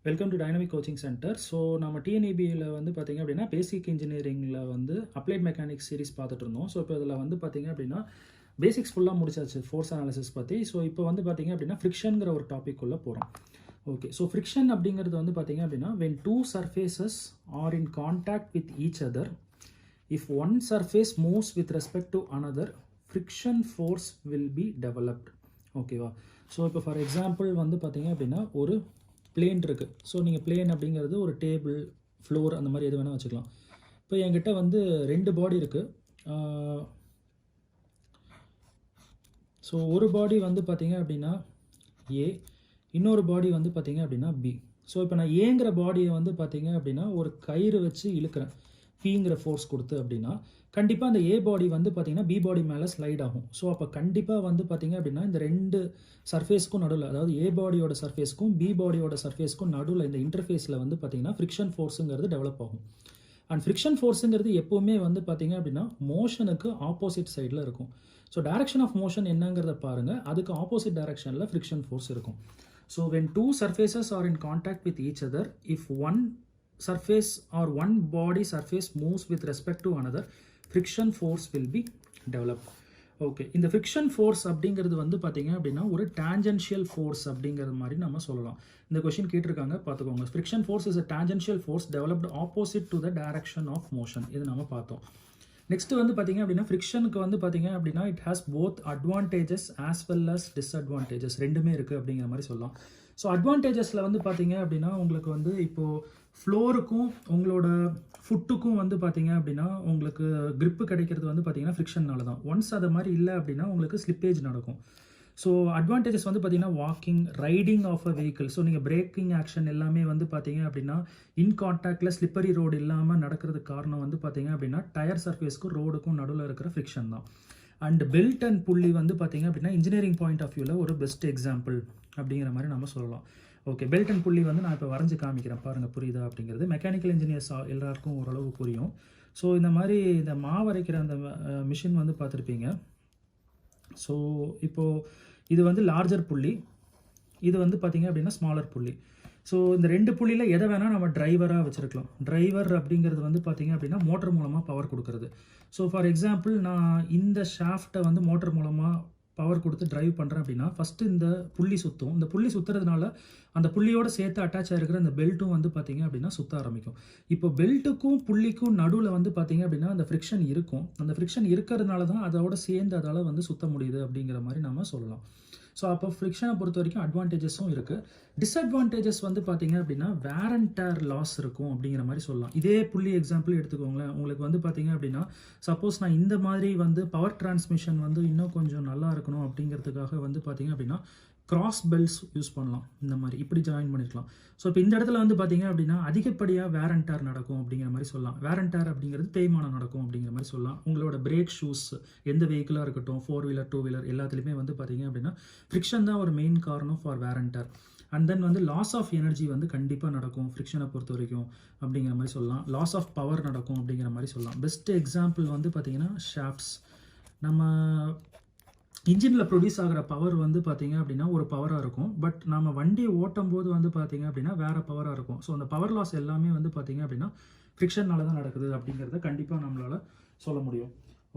Welcome to dynamic coaching centre. So நம்ம டிஎன்இபியில் வந்து பார்த்திங்க அப்படின்னா பேசிக் இன்ஜினியரிங்கில் வந்து அப்ளைட் மெக்கானிக்ஸ் சீரிஸ் பார்த்துட்டு இருந்தோம். ஸோ இப்போ இதில் வந்து பார்த்திங்க அப்படின்னா பேசிக்ஸ் ஃபுல்லாக முடிச்சாச்சு ஃபோர்ஸ் அனாலிசிஸ் பற்றி. ஸோ இப்போ வந்து பார்த்திங்க அப்படின்னா ஃப்ரிக்ஷனுங்கிற ஒரு டாபிக் உள்ள போகிறோம். ஓகே, ஸோ ஃப்ரிக்ஷன் அப்படிங்கிறது வந்து பார்த்திங்க அப்படின்னா when two surfaces are in contact with each other, if one surface moves with respect to another, friction force will be developed. ஓகேவா? ஸோ இப்போ ஃபார் எக்ஸாம்பிள் வந்து பார்த்திங்க அப்படின்னா ஒரு பிளேன் இருக்குது. ஸோ நீங்கள் பிளேன் அப்படிங்கிறது ஒரு டேபிள், ஃப்ளோர் அந்த மாதிரி எது வேணால் வச்சுக்கலாம். இப்போ என்கிட்ட வந்து ரெண்டு பாடி இருக்குது. ஸோ ஒரு பாடி வந்து பார்த்திங்க அப்படின்னா ஏ, இன்னொரு பாடி வந்து பார்த்திங்க அப்படின்னா பி. ஸோ இப்போ நான் ஏங்கிற பாடியை வந்து பார்த்திங்க அப்படின்னா ஒரு கயிறு வச்சு இழுக்கிறேன் பிங்கிற ஃபோர்ஸ் கொடுத்து அப்படின்னா கண்டிப்பாக அந்த ஏ பாடி வந்து பார்த்திங்கன்னா பி பாடி மேலே ஸ்லைட் ஆகும். ஸோ அப்போ கண்டிப்பாக வந்து பார்த்திங்க அப்படின்னா இந்த ரெண்டு சர்ஃபேஸ்க்கும் நடுவில், அதாவது ஏ பாடியோட சர்ஃபேஸ்க்கும் பி பாடியோட சர்ஃபேஸ்க்கும் நடுவில் இந்த இன்டர்ஃபேஸில் வந்து பார்த்திங்கன்னா ஃப்ரிக்ஷன் ஃபோர்ஸுங்கிறது டெவலப் ஆகும். அண்ட் ஃப்ரிக்ஷன் ஃபோர்ஸுங்கிறது எப்போவுமே வந்து பார்த்திங்க அப்படின்னா மோஷனுக்கு ஆப்போசிட் சைடில் இருக்கும். ஸோ டைரக்ஷன் ஆஃப் மோஷன் என்னங்கிறத பாருங்கள், அதுக்கு ஆப்போசிட் டைரக்ஷனில் ஃப்ரிக்ஷன் ஃபோர்ஸ் இருக்கும். So when two surfaces are in contact with each other, if one surface or one body surface moves with respect to another, friction force will be developed. Okay, இந்த friction force அப்படிங்கிறது வந்து பார்த்தீங்க அப்படின்னா ஒரு tangential force அப்படிங்கிறது மாதிரி நம்ம சொல்லலாம். இந்த கொஸ்டின் கேட்டிருக்காங்க, பார்த்துக்கோங்க. Friction force is a tangential force developed opposite to the direction of motion. இது நம்ம பார்த்தோம். நெக்ஸ்ட் வந்து பார்த்தீங்க அப்படின்னா ஃப்ரிக்ஷனுக்கு வந்து பார்த்தீங்க அப்படின்னா it has both advantages as well as disadvantages, ரெண்டுமே இருக்குது அப்படிங்கிற மாதிரி சொல்லலாம். ஸோ அட்வான்டேஜஸில் வந்து பார்த்தீங்க அப்படின்னா உங்களுக்கு வந்து இப்போது ஃப்ளோருக்கும் உங்களோட ஃபுட்டுக்கும் வந்து பார்த்தீங்க அப்படின்னா உங்களுக்கு grip கிடைக்கிறது வந்து பார்த்தீங்கன்னா ஃப்ரிக்ஷன்னால தான். ஒன்ஸ் அது மாதிரி இல்லை அப்படின்னா உங்களுக்கு ஸ்லிப்பேஜ் நடக்கும். ஸோ அட்வான்டேஜஸ் வந்து பார்த்தீங்கன்னா walking, riding of a vehicle. So நீங்கள் பிரேக்கிங் ஆக்ஷன் எல்லாமே வந்து பார்த்தீங்க அப்படின்னா இன் கான்டாக்டில் ஸ்லிப்பரி ரோடு இல்லாமல் நடக்கிறதுக்கு காரணம் வந்து பார்த்தீங்க அப்படின்னா டயர் சர்ஃபேஸ்க்கும் ரோடுக்கும் நடுவில் இருக்கிற ஃப்ரிக்ஷன் தான். அண்ட் பெல்ட் அண்ட் புள்ளி வந்து பார்த்தீங்க அப்படின்னா இன்ஜினியரிங் பாயிண்ட் ஆஃப் வியூவில் ஒரு பெஸ்ட் எக்ஸாம்பிள் அப்படிங்கிற மாதிரி நம்ம சொல்லலாம். ஓகே, பெல்ட் அண்ட் புள்ளி வந்து நான் இப்போ வரைஞ்சி காமிக்கிறேன் பாருங்கள், புரியுதா அப்படிங்கிறது. மெக்கானிக்கல் இன்ஜினியர்ஸ் எல்லாருக்கும் ஓரளவு புரியும். ஸோ இந்த மாதிரி இந்த மாவரைக்கிற அந்த மிஷின் வந்து பார்த்துருப்பீங்க. ஸோ இப்போது இது வந்து லார்ஜர் புள்ளி, இது வந்து பார்த்திங்க அப்படின்னா ஸ்மாலர் புள்ளி. ஸோ இந்த ரெண்டு புள்ளியில் எதை வேணால் நம்ம டிரைவராக வச்சுருக்கலாம். டிரைவர் அப்படிங்கிறது வந்து பார்த்திங்க அப்படின்னா மோட்டர் மூலமாக பவர் கொடுக்குறது. ஸோ ஃபார் எக்ஸாம்பிள் நான் இந்த ஷாஃப்ட்டை வந்து மோட்டர் மூலமாக பவர் கொடுத்து டிரைவ் பண்ணுறேன் அப்படின்னா ஃபஸ்ட்டு இந்த புள்ளி சுற்றும். இந்த புள்ளி சுற்றுறதுனால அந்த புள்ளியோடு சேர்த்து அட்டாச் ஆகிருக்கிற அந்த பெல்ட்டும் வந்து பார்த்திங்க அப்படின்னா சுற்ற ஆரம்பிக்கும். இப்போ பெல்ட்டுக்கும் புள்ளிக்கும் நடுவில் வந்து பார்த்திங்க அப்படின்னா அந்த ஃப்ரிக்ஷன் இருக்கும். அந்த ஃப்ரிக்ஷன் இருக்கிறதுனால தான் அதோட சேர்ந்து அதால் வந்து சுற்ற முடியுது அப்படிங்கிற மாதிரி நம்ம சொல்லலாம். ஸோ அப்போ ஃப்ரிக்ஷனை பொறுத்த வரைக்கும் அட்வான்டேஜஸும் இருக்குது. டிஸ்அட்வான்டேஜஸ் வந்து பார்த்திங்க அப்படின்னா வேர் அண்ட் டேர் லாஸ் இருக்கும் அப்படிங்கிற மாதிரி சொல்லலாம். இதே புள்ளி எக்ஸாம்பிள் எடுத்துக்கோங்களேன். உங்களுக்கு வந்து பார்த்திங்க அப்படின்னா சப்போஸ் நான் இந்த மாதிரி வந்து பவர் டிரான்ஸ்மிஷன் வந்து இன்னும் கொஞ்சம் நல்லா இருக்கணும் அப்படிங்கிறதுக்காக வந்து பார்த்திங்க அப்படின்னா கிராஸ் பெல்ட்ஸ் யூஸ் பண்ணலாம். இந்த மாதிரி இப்படி ஜாயின் பண்ணிக்கலாம். ஸோ இப்போ இந்த இடத்துல வந்து பார்த்திங்க அப்படின்னா அதிகப்படியாக வேர் அண்ட் டேர் நடக்கும் அப்படிங்கிற மாதிரி சொல்லலாம். வேர் அண்ட் டேர் அப்படிங்கிறது தேய்மானம் நடக்கும் அப்படிங்கிற மாதிரி சொல்லலாம். உங்களோட பிரேக் ஷூஸ் எந்த வெஹிக்கிளாக இருக்கட்டும், 4 வீலர் 2 வீலர் எல்லாத்துலேயுமே வந்து பார்த்திங்க அப்படின்னா ஃப்ரிக்ஷன் தான் ஒரு மெயின் காரணம் for wear and tear. And then வந்து லாஸ் ஆஃப் எனர்ஜி வந்து கண்டிப்பாக நடக்கும் ஃப்ரிக்ஷனை பொறுத்த வரைக்கும் அப்படிங்கிற மாதிரி சொல்லலாம். லாஸ் ஆஃப் பவர் நடக்கும் அப்படிங்கிற மாதிரி சொல்லலாம். பெஸ்ட் எக்ஸாம்பிள் வந்து பார்த்திங்கன்னா ஷாஃப்ட்ஸ். நம்ம இன்ஜினில் ப்ரொடியூஸ் ஆகிற பவர் வந்து பார்த்திங்க அப்படின்னா ஒரு பவராக இருக்கும். பட் நம்ம வண்டியை ஓட்டும் போது வந்து பார்த்திங்க அப்படின்னா வேறு பவராக இருக்கும். ஸோ அந்த பவர் லாஸ் எல்லாமே வந்து பார்த்திங்க அப்படின்னா ஃப்ரிக்ஷனால தான் நடக்குது அப்படிங்கிறத கண்டிப்பாக நம்மளால் சொல்ல முடியும்.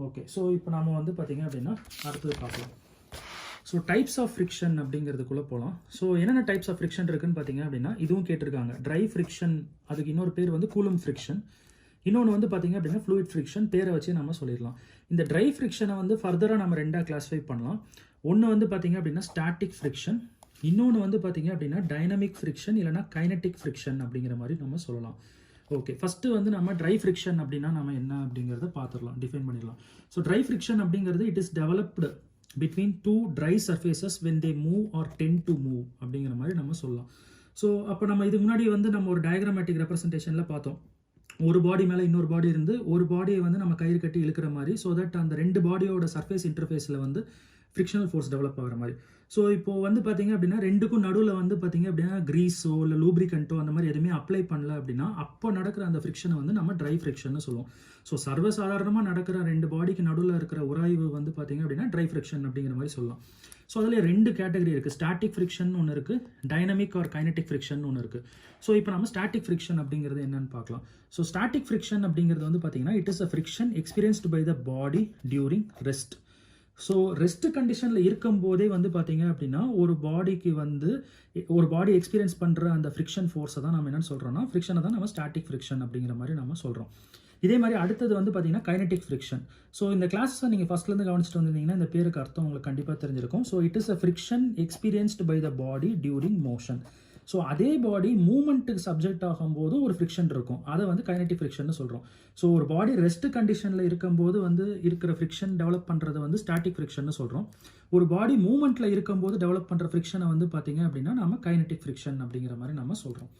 ஓகே, ஸோ இப்போ நம்ம வந்து பார்த்திங்க அப்படின்னா அடுத்தது பார்க்கலாம். ஸோ டைப்ஸ் ஆஃப் ஃப்ரிக்ஷன் அப்படிங்கிறதுக்குள்ளே போகலாம். ஸோ என்னென்ன டைப்ஸ் ஆஃப் ஃப்ரிக்ஷன் இருக்குன்னு பார்த்திங்க அப்படின்னா இதுவும் கேட்டிருக்காங்க. ட்ரை ஃப்ரிக்ஷன், அதுக்கு இன்னொரு பேர் வந்து கூலும் ஃப்ரிக்ஷன். இன்னொன்று வந்து பார்த்திங்க அப்படின்னா ஃப்ளூயிட் ஃப்ரிக்ஷன். பேரை வச்சு நம்ம சொல்லிடலாம். இந்த ட்ரை ஃப்ரிக்ஷனை வந்து ஃபர்தராக நம்ம ரெண்டாக கிளாஸிஃபை பண்ணலாம். ஒன்று வந்து பார்த்திங்க அப்படின்னா ஸ்டாட்டிக் ஃப்ரிக்ஷன், இன்னொன்று வந்து பார்த்திங்க அப்படின்னா டைனமிக் ஃப்ரிக்ஷன் இல்லைனா கைனட்டிக் ஃப்ரிக்ஷன் அப்படிங்கிற மாதிரி நம்ம சொல்லலாம். ஓகே, ஃபஸ்ட்டு வந்து நம்ம ட்ரை ஃப்ரிக்ஷன் அப்படின்னா நம்ம என்ன அப்படிங்கிறத பார்த்துடலாம், டிஃபைன் பண்ணிடலாம். ஸோ ட்ரை ஃப்ரிக்ஷன் அப்படிங்கிறது it is developed between two dry surfaces when they move or tend to move அப்படிங்கிற மாதிரி நம்ம சொல்லலாம். ஸோ அப்போ நம்ம இதுக்கு முன்னாடி வந்து நம்ம ஒரு டயக்ராமேட்டிக் ரெப்ரசன்டேஷனில் பார்த்தோம். ஒரு பாடி மேலே இன்னொரு பாடி இருந்து ஒரு பாடியை வந்து நம்ம கயிறு கட்டி இழுக்கிற மாதிரி, ஸோ தட் அந்த ரெண்டு பாடியோட சர்ஃபேஸ் இன்டர்ஃபேஸில் வந்து ஃப்ரிக்ஷனல் ஃபோர்ஸ் டெவலப் ஆகிற மாதிரி. ஸோ இப்போ வந்து பார்த்திங்க அப்படின்னா ரெண்டுக்கும் நடுவில் வந்து பார்த்திங்க அப்படின்னா கிரீஸோ இல்லை லூப்ரிகண்ட்டோ அந்த மாதிரி எதுவுமே அப்ளை பண்ணல அப்படின்னா அப்போ நடக்கிற அந்த ஃப்ரிக்ஷனை வந்து நம்ம ட்ரை ஃப்ரிக்ஷன் சொல்லுவோம். ஸோ சர்வசாதாரணமாக நடக்கிற ரெண்டு பாடிக்கு நடுவில் இருக்கிற உராய்வு வந்து பார்த்திங்க அப்படின்னா ட்ரை ஃப்ரிக்ஷன் அப்படிங்கிற மாதிரி சொல்லலாம். ஸோ அதில் 2 கேட்டகரி இருக்குது. ஸ்டாட்டிக் ஃப்ரிக்ஷன் ஒன்று இருக்குது, டைனமிக் ஆர் கைனடிக் ஃப்ரிக்ஷன் ஒன்று இருக்குது. ஸோ இப்போ நம்ம ஸ்டாட்டிக் ஃப்ரிக்ஷன் அப்படிங்கிறது என்னன்னு பார்க்கலாம். ஸோ ஸ்டாட்டிக் ஃப்ரிக்ஷன் அப்படிங்கிறது வந்து பார்த்தீங்கன்னா it is a friction experienced by the body during rest. So rest கண்டிஷனில் இருக்கும்போதே வந்து பார்த்தீங்க அப்படின்னா ஒரு பாடிக்கு வந்து ஒரு பாடி எக்ஸ்பீரியன்ஸ் பண்ணுற அந்த ஃப்ரிக்ஷன் ஃபோர்ஸை தான் நம்ம என்னென்னு சொல்கிறோம்னா ஃப்ரிக்ஷனை தான் நம்ம ஸ்டாட்டிக் ஃப்ரிக்ஷன் அப்படிங்கிற மாதிரி நம்ம சொல்கிறோம். இதே மாதிரி அடுத்தது வந்து பார்த்தீங்கன்னா கைனடிக் ஃப்ரிக்ஷன். ஸோ இந்த கிளாஸை நீங்கள் ஃபஸ்ட்லேருந்து கவனிச்சுட்டு வந்திருந்தீங்கன்னா இந்த பேருக்கு அர்த்தம் உங்களுக்கு கண்டிப்பாக தெரிஞ்சிருக்கும். So it is a friction experienced by the body during motion. So அதே பாடி மூமெண்ட்டுக்கு சப்ஜெக்ட் ஆகும்போது ஒரு ஃப்ரிக்ஷன் இருக்கும், அதை வந்து கைனடிக் ஃப்ரிக்ஷன் சொல்கிறோம். ஸோ ஒரு பாடி ரெஸ்ட் கண்டிஷனில் இருக்கும்போது வந்து இருக்கிற ஃப்ரிக்ஷன் டெவலப் பண்ணுறது வந்து ஸ்டாட்டிக் ஃப்ரிக்ஷன் சொல்கிறோம். ஒரு பாடி மூமெண்ட்டில் இருக்கும்போது டெவலப் பண்ணுற ஃப்ரிக்ஷனை வந்து பார்த்தீங்க அப்படின்னா நம்ம கைனடிக் ஃப்ரிக்ஷன் அப்படிங்கிற மாதிரி நம்ம சொல்கிறோம்.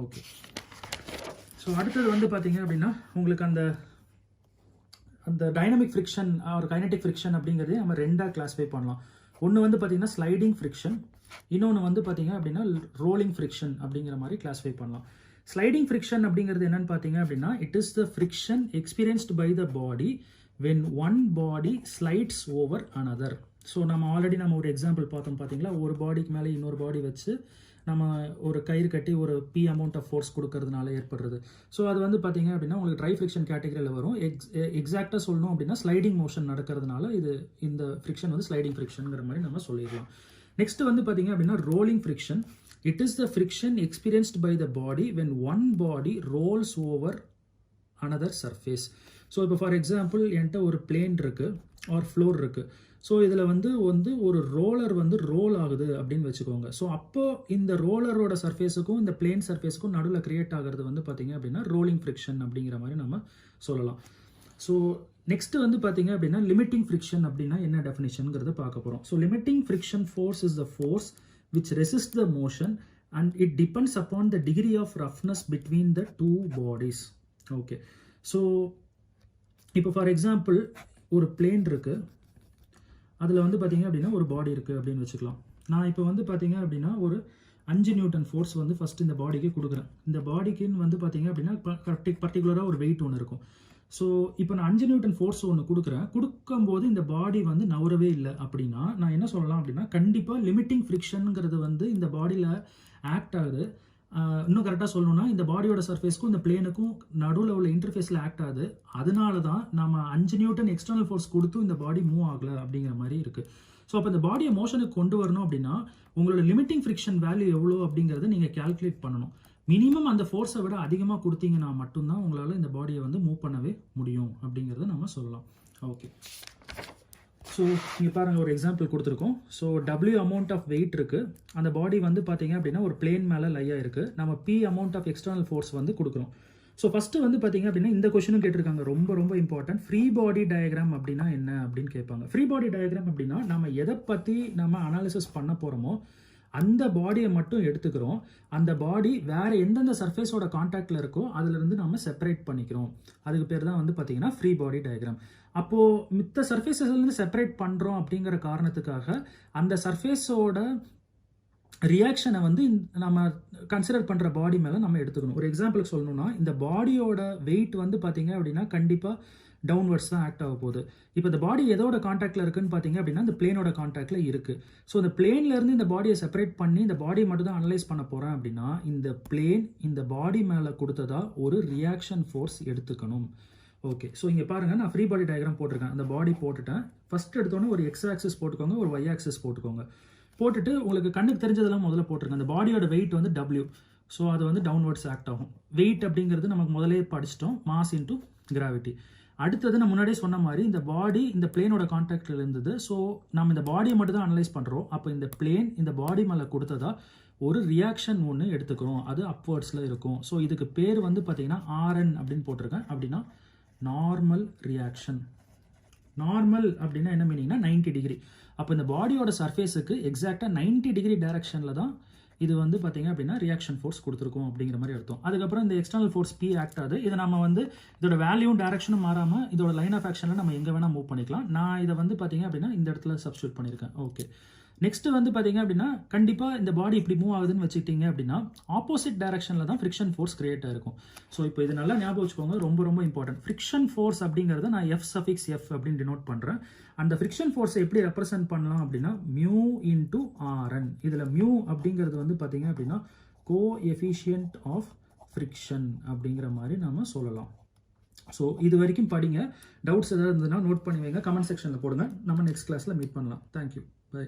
ஓகே, ஸோ அடுத்தது வந்து பார்த்தீங்க அப்படின்னா உங்களுக்கு அந்த டைனமிக் ஃப்ரிக்ஷன் ஒரு கைனடிக் ஃப்ரிக்ஷன் அப்படிங்கிறதே நம்ம 2ஆக கிளாஸிஃபை பண்ணலாம். ஒன்று வந்து பார்த்தீங்கன்னா ஸ்லைடிங் ஃப்ரிக்ஷன், இன்னொன்று வந்து பார்த்தீங்க அப்படின்னா ரோலிங் ஃப்ரிக்ஷன் அப்படிங்கிற மாதிரி கிளாஸிஃபை பண்ணலாம். ஸ்லைடிங் ஃப்ரிக்ஷன் அப்படிங்கிறது என்னன்னு பார்த்தீங்க அப்படின்னா it is the friction experienced by the body when one body slides over another. So நம்ம ஆல்ரெடி ஒரு எக்ஸாம்பிள் பார்த்தோம் பார்த்தீங்களா, ஒரு பாடிக்கு மேலே இன்னொரு பாடி வச்சு நம்ம ஒரு கயிறு கட்டி ஒரு பி அமௌண்ட் ஆஃப் ஃபோர்ஸ் கொடுக்கறதுனால ஏற்படுறது. ஸோ அது வந்து பார்த்தீங்க அப்படின்னா உங்களுக்கு ட்ரை ஃப்ரிக்ஷன் கேட்டகரியில் வரும். எக்ஸாக்டாக சொல்லணும் அப்படின்னா ஸ்லைடிங் மோஷன் நடக்கிறதுனால இந்த ஃப்ரிக்ஷன் வந்து ஸ்லைடிங் ஃப்ரிக்ஷனுங்கிற மாதிரி நம்ம சொல்லிடலாம். நெக்ஸ்ட் வந்து பார்த்தீங்க அப்படின்னா rolling friction. It is the friction experienced by the body when one body rolls over another surface. So இப்போ ஃபார் எக்ஸாம்பிள் என்கிட்ட ஒரு பிளேன் இருக்குது ஆர் ஃப்ளோர் இருக்குது. ஸோ இதில் வந்து ஒரு ரோலர் வந்து ரோல் ஆகுது அப்படின்னு வச்சுக்கோங்க. ஸோ அப்போ இந்த ரோலரோட சர்ஃபேஸுக்கும் இந்த பிளேன் சர்ஃபேஸுக்கும் நடுவில் கிரியேட் ஆகிறது வந்து பார்த்தீங்க அப்படின்னா ரோலிங் ஃப்ரிக்ஷன் அப்படிங்கிற மாதிரி நம்ம சொல்லலாம். ஸோ நெக்ஸ்ட் வந்து பார்த்தீங்க அப்படின்னா லிமிட்டிங் ஃப்ரிக்ஷன் அப்படின்னா என்ன டெஃபினிஷன்ங்கிறத பார்க்க போகிறோம். So limiting friction force is the force which resist the motion and it depends upon the degree of roughness between the two bodies. Okay, so இப்போ ஃபார் எக்ஸாம்பிள் ஒரு plane இருக்குது, அதில் வந்து பார்த்தீங்க அப்படின்னா ஒரு பாடி இருக்குது அப்படின்னு வச்சுக்கலாம். நான் இப்போ வந்து பார்த்தீங்க அப்படின்னா ஒரு 5 நியூட்டன் ஃபோர்ஸ் வந்து ஃபஸ்ட் இந்த பாடிக்கு கொடுக்குறேன். இந்த பாடிக்குன்னு வந்து பார்த்தீங்க அப்படின்னா பர்டிகுலராக ஒரு வெயிட் ஒன்று இருக்கும். ஸோ இப்போ நான் 5 நியூட்டன் ஃபோர்ஸ் ஒன்று கொடுக்கும்போது இந்த பாடி வந்து நவரவே இல்லை அப்படின்னா நான் என்ன சொல்லலாம் அப்படின்னா கண்டிப்பாக லிமிட்டிங் ஃப்ரிக்ஷனுங்கிறது வந்து இந்த பாடியில் ஆக்ட் ஆகுது. இன்னும் கரெக்டாக சொல்லணும்னா இந்த பாடியோட சர்ஃபேஸ்க்கும் இந்த பிளேனுக்கும் நடுவில் உள்ள இன்டர்ஃபேஸில் ஆக்ட் ஆகுது. அதனால தான் நம்ம 5 நியூட்டன் எக்ஸ்டர்னல் ஃபோர்ஸ் கொடுத்து இந்த பாடி மூவ் ஆகலை அப்படிங்கிற மாதிரி இருக்குது. ஸோ அப்போ இந்த பாடியை மோஷனுக்கு கொண்டு வரணும் அப்படின்னா உங்களோட லிமிட்டிங் ஃப்ரிக்ஷன் வேல்யூ எவ்வளோ அப்படிங்கிறத நீங்கள் கேல்குலேட் பண்ணணும். மினிமம் அந்த ஃபோர்ஸை விட அதிகமாக கொடுத்தீங்கன்னா மட்டும்தான் உங்களால் இந்த பாடியை வந்து மூவ் பண்ணவே முடியும் அப்படிங்கிறத நம்ம சொல்லலாம். ஓகே, ஸோ இங்கே பாருங்கள் ஒரு எக்ஸாம்பிள் கொடுத்துருக்கோம். So W amount of weight இருக்குது, அந்த பாடி வந்து பார்த்தீங்க அப்படின்னா ஒரு பிளேன் மேலே லையாக இருக்குது. நம்ம P amount of external force வந்து கொடுக்குறோம். ஸோ ஃபஸ்ட்டு வந்து பார்த்தீங்க அப்படின்னா இந்த கொஷனும் கேட்டிருக்காங்க, ரொம்ப ரொம்ப இம்பார்ட்டன்ட். ஃப்ரீ பாடி டயக்ராம் அப்படின்னா என்ன அப்படின்னு கேட்பாங்க. ஃப்ரீ பாடி டயக்ராம் அப்படின்னா நம்ம எதை பற்றி நம்ம அனாலிசிஸ் பண்ண போகிறோமோ அந்த பாடியை மட்டும் எடுத்துக்கிறோம். அந்த பாடி வேறு எந்தெந்த சர்ஃபேஸோட கான்டாக்டில் இருக்கோ அதிலிருந்து நம்ம செப்பரேட் பண்ணிக்கிறோம். அதுக்கு பேர் தான் வந்து பார்த்தீங்கன்னா ஃப்ரீ பாடி டயக்ராம். அப்போது மித்த சர்ஃபேஸஸ்லேருந்து செப்பரேட் பண்ணுறோம் அப்படிங்கிற காரணத்துக்காக அந்த சர்ஃபேஸோட ரியாக்ஷனை வந்து நம்ம கன்சிடர் பண்ணுற பாடி மேலே நம்ம எடுத்துக்கணும். ஒரு எக்ஸாம்பிளுக்கு சொல்லணும்னா இந்த பாடியோட வெயிட் வந்து பார்த்தீங்க அப்படின்னா கண்டிப்பாக டவுன்வர்ட்ஸ் தான் ஆக்ட் ஆக போகுது. இப்போ இந்த பாடி எதோட கான்டாக்டில் இருக்குன்னு பார்த்தீங்க அப்படின்னா இந்த பிளேனோட கான்டாக்டில் இருக்குது. ஸோ இந்த பிளேன்லேருந்து இந்த பாடியை செப்பரேட் பண்ணி இந்த பாடியை மட்டும் தான் அனலைஸ் பண்ண போகிறேன் அப்படின்னா இந்த பிளேன் இந்த பாடி மேலே கொடுத்ததா ஒரு ரியாக்ஷன் ஃபோர்ஸ் எடுத்துக்கணும். ஓகே, ஸோ இங்கே பாருங்கள் நான் ஃப்ரீ பாடி டயக்ராம் போட்டிருக்கேன். அந்த பாடி போட்டுட்டேன். ஃபஸ்ட் எடுத்தோன்னே ஒரு எக்ஸ் ஆக்சிஸ் போட்டுக்கோங்க, ஒரு ஒய் ஆக்சிஸ் போட்டுக்கோங்க. போட்டுட்டு உங்களுக்கு கண்ணுக்கு தெரிஞ்சதெல்லாம் முதல்ல போட்டிருக்கேன். அந்த பாடியோட வெயிட் வந்து W. ஸோ அது வந்து டவுன்வர்ட்ஸ் ஆக்ட் ஆகும். வெயிட் அப்படிங்கிறது நமக்கு முதலே படிச்சிட்டோம், மாஸ் இன்டூ கிராவிட்டி. அடுத்தது நான் முன்னாடியே சொன்ன மாதிரி இந்த பாடி இந்த பிளேனோட கான்டாக்டில் இருந்தது. ஸோ நம்ம இந்த பாடியை மட்டும் தான் அனலைஸ் பண்ணுறோம். அப்போ இந்த பிளேன் இந்த பாடி மேலே கொடுத்ததா ஒரு ரியாக்ஷன் ஒன்று எடுத்துக்கிறோம், அது அப்வர்ட்ஸில் இருக்கும். ஸோ இதுக்கு பேர் வந்து பார்த்தீங்கன்னா RN அப்படின்னு போட்டிருக்கேன். அப்படின்னா நார்மல் ரியாக்ஷன். நார்மல் அப்படின்னா என்ன மீனிங்னா 90 டிகிரி. அப்போ இந்த பாடியோட சர்ஃபேஸுக்கு எக்ஸாக்டாக 90 டிகிரி டைரக்ஷனில் தான் இது வந்து பார்த்தீங்க அப்படின்னா ரியாக்ஷன் ஃபோர்ஸ் கொடுத்துருக்கோம் அப்படிங்கிற மாதிரி அர்த்தம். அதுக்கப்புறம் இந்த எக்ஸ்டர்னல் ஃபோர்ஸ் P ஆக்ட் ஆகுது. இதை நம்ம வந்து இதோட வேல்யூவும் டேரக்ஷனும் மாறாமல் இதோட லைன் ஆஃப் ஆக்ஷனில் நம்ம எங்கே வேணால் மூவ் பண்ணிக்கலாம். நான் இதை வந்து பார்த்தீங்க அப்படின்னா இந்த இடத்துல சப்ஸ்டியூட் பண்ணியிருக்கேன். ஓகே, நெக்ஸ்ட் வந்து பார்த்தீங்க அப்படின்னா கண்டிப்பாக இந்த பாடி இப்படி மூவ் ஆகுதுன்னு வச்சுக்கிட்டீங்க அப்படின்னா ஆப்போசிட் டைரக்ஷனில் தான் ஃப்ரிக்ஷன் ஃபோர்ஸ் கிரியேட் ஆயிருக்கும். ஸோ இப்போ இது நல்லா ஞாபகம் வச்சுக்கோங்க, ரொம்ப ரொம்ப இம்பார்ட்டன்ட். ஃப்ரிக்ஷன் ஃபோர்ஸ் அப்படிங்கிறத நான் F அப்படின்னு டினோட் பண்ணுறேன். அந்த ஃப்ரிக்ஷன் ஃபோர்ஸை எப்படி ரெப்ரசென்ட் பண்ணலாம் அப்படின்னா மியூ இன்டூ Rn. இதில் மியூ அப்படிங்கிறது வந்து பார்த்தீங்க அப்படின்னா கோஎஃபிஷியன்ட் ஆஃப் ஃப்ரிக்ஷன் அப்படிங்கிற மாதிரி நாம சொல்லலாம். ஸோ இது வரைக்கும் படிங்க. டவுட்ஸ் ஏதாவது இருந்ததுன்னா நோட் பண்ணி வைங்க, கமெண்ட் செக்ஷனில் போடுங்க. நம்ம நெக்ஸ்ட் கிளாஸில் மீட் பண்ணலாம். Thank you, by.